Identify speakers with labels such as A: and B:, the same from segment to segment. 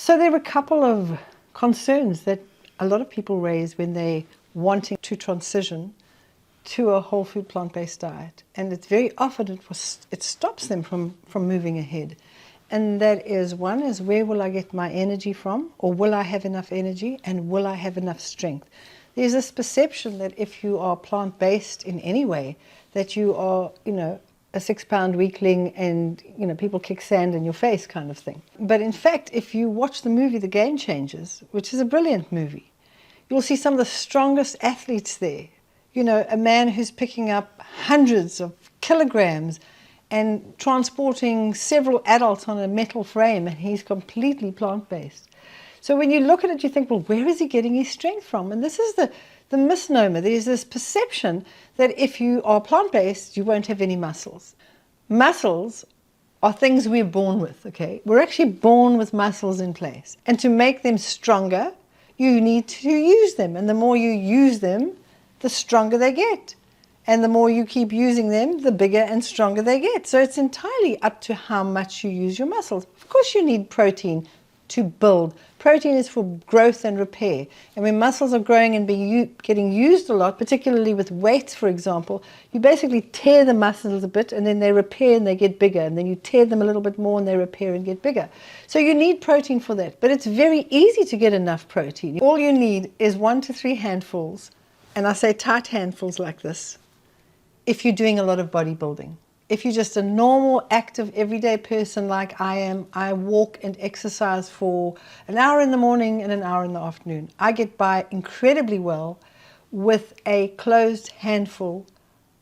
A: So there are a couple of concerns that a lot of people raise when they're wanting to transition to a whole food plant-based diet. And it's very often it stops them from moving ahead. And that is, one is, where will I get my energy from? Or will I have enough energy? And will I have enough strength? There's this perception that if you are plant-based in any way, that you are, a 6-pound weakling and, people kick sand in your face kind of thing. But in fact, if you watch the movie The Game Changers, which is a brilliant movie, you'll see some of the strongest athletes there. A man who's picking up hundreds of kilograms and transporting several adults on a metal frame, and he's completely plant-based. So when you look at it, you think, well, where is he getting his strength from? And this is the misnomer. There's this perception that if you are plant-based, you won't have any muscles. Muscles are things we're born with, okay? We're actually born with muscles in place. And to make them stronger, you need to use them. And the more you use them, the stronger they get. And the more you keep using them, the bigger and stronger they get. So it's entirely up to how much you use your muscles. Of course you need protein to build. Protein is for growth and repair. And when muscles are growing and getting used a lot, particularly with weights, for example, you basically tear the muscles a bit and then they repair and they get bigger. And then you tear them a little bit more and they repair and get bigger. So you need protein for that. But it's very easy to get enough protein. All you need is 1 to 3 handfuls. And I say tight handfuls like this. If you're doing a lot of bodybuilding. If you're just a normal, active, everyday person like I am, I walk and exercise for an hour in the morning and an hour in the afternoon. I get by incredibly well with a closed handful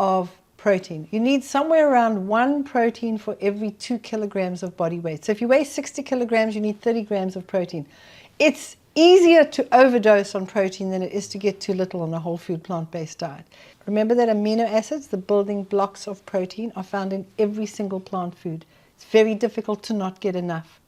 A: of protein. You need somewhere around 1 protein for every 2 kilograms of body weight. So if you weigh 60 kilograms, you need 30 grams of protein. It's easier to overdose on protein than it is to get too little on a whole food plant-based diet. Remember that amino acids, the building blocks of protein, are found in every single plant food. It's very difficult to not get enough.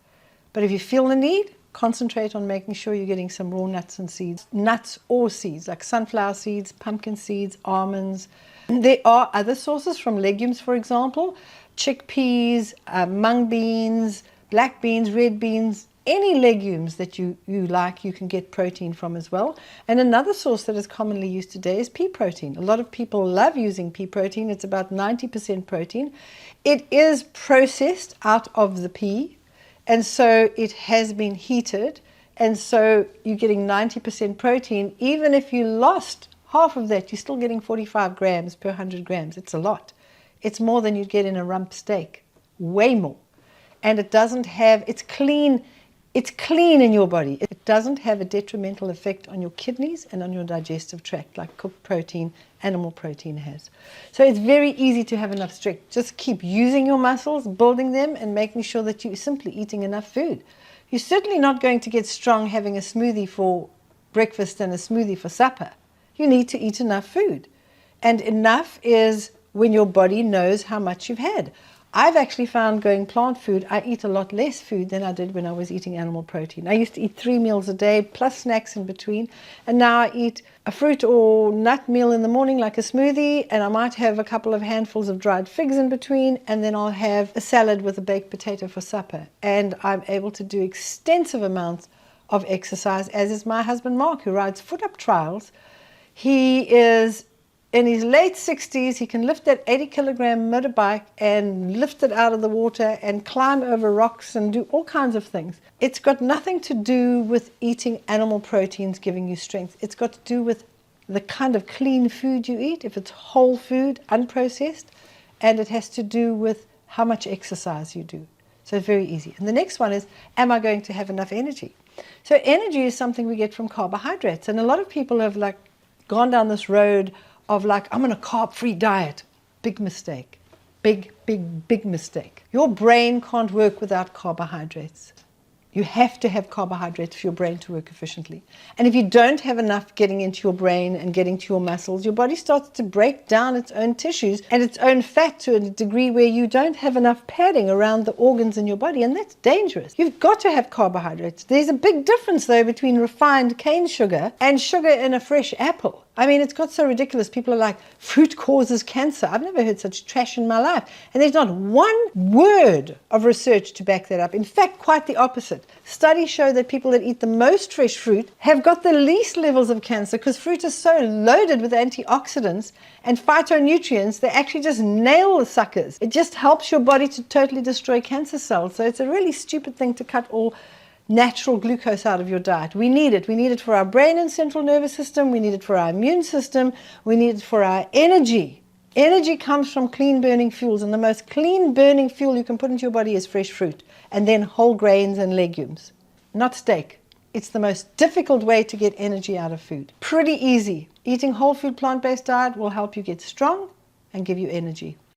A: But if you feel the need, concentrate on making sure you're getting some raw nuts and seeds. Nuts or seeds, like sunflower seeds, pumpkin seeds, almonds. There are other sources from legumes, for example, chickpeas, mung beans, black beans, red beans. Any legumes that you like, you can get protein from as well. And another source that is commonly used today is pea protein. A lot of people love using pea protein. It's about 90% protein. It is processed out of the pea, and so it has been heated, and so you're getting 90% protein. Even if you lost half of that, you're still getting 45 grams per 100 grams. It's a lot. It's more than you'd get in a rump steak, way more. And it doesn't have, it's clean in your body. It doesn't have a detrimental effect on your kidneys and on your digestive tract like cooked protein, animal protein has. So it's very easy to have enough strength. Just keep using your muscles, building them, and making sure that you're simply eating enough food. You're certainly not going to get strong having a smoothie for breakfast and a smoothie for supper. You need to eat enough food. And enough is when your body knows how much you've had. I've actually found going plant food, I eat a lot less food than I did when I was eating animal protein. I used to eat 3 meals a day plus snacks in between, and now I eat a fruit or nut meal in the morning like a smoothie, and I might have a couple of handfuls of dried figs in between, and then I'll have a salad with a baked potato for supper. And I'm able to do extensive amounts of exercise, as is my husband Mark, who rides foot-up trials. He is in his late 60s, he can lift that 80-kilogram motorbike and lift it out of the water and climb over rocks and do all kinds of things. It's got nothing to do with eating animal proteins giving you strength. It's got to do with the kind of clean food you eat, if it's whole food, unprocessed, and it has to do with how much exercise you do. So it's very easy. And the next one is, am I going to have enough energy? So energy is something we get from carbohydrates. And a lot of people have gone down this road of I'm on a carb-free diet. Big mistake. Big, big, big mistake. Your brain can't work without carbohydrates. You have to have carbohydrates for your brain to work efficiently. And if you don't have enough getting into your brain and getting to your muscles, your body starts to break down its own tissues and its own fat to a degree where you don't have enough padding around the organs in your body, and that's dangerous. You've got to have carbohydrates. There's a big difference, though, between refined cane sugar and sugar in a fresh apple. I mean, it's got so ridiculous. People are like, fruit causes cancer. I've never heard such trash in my life. And there's not one word of research to back that up. In fact, quite the opposite. Studies show that people that eat the most fresh fruit have got the least levels of cancer, because fruit is so loaded with antioxidants and phytonutrients, they actually just nail the suckers. It just helps your body to totally destroy cancer cells. So it's a really stupid thing to cut all natural glucose out of your diet. We need it. We need it for our brain and central nervous system. We need it for our immune system. We need it for our energy. Energy comes from clean burning fuels, and the most clean burning fuel you can put into your body is fresh fruit, and then whole grains and legumes, not steak. It's the most difficult way to get energy out of food. Pretty easy. Eating whole food plant-based diet will help you get strong and give you energy.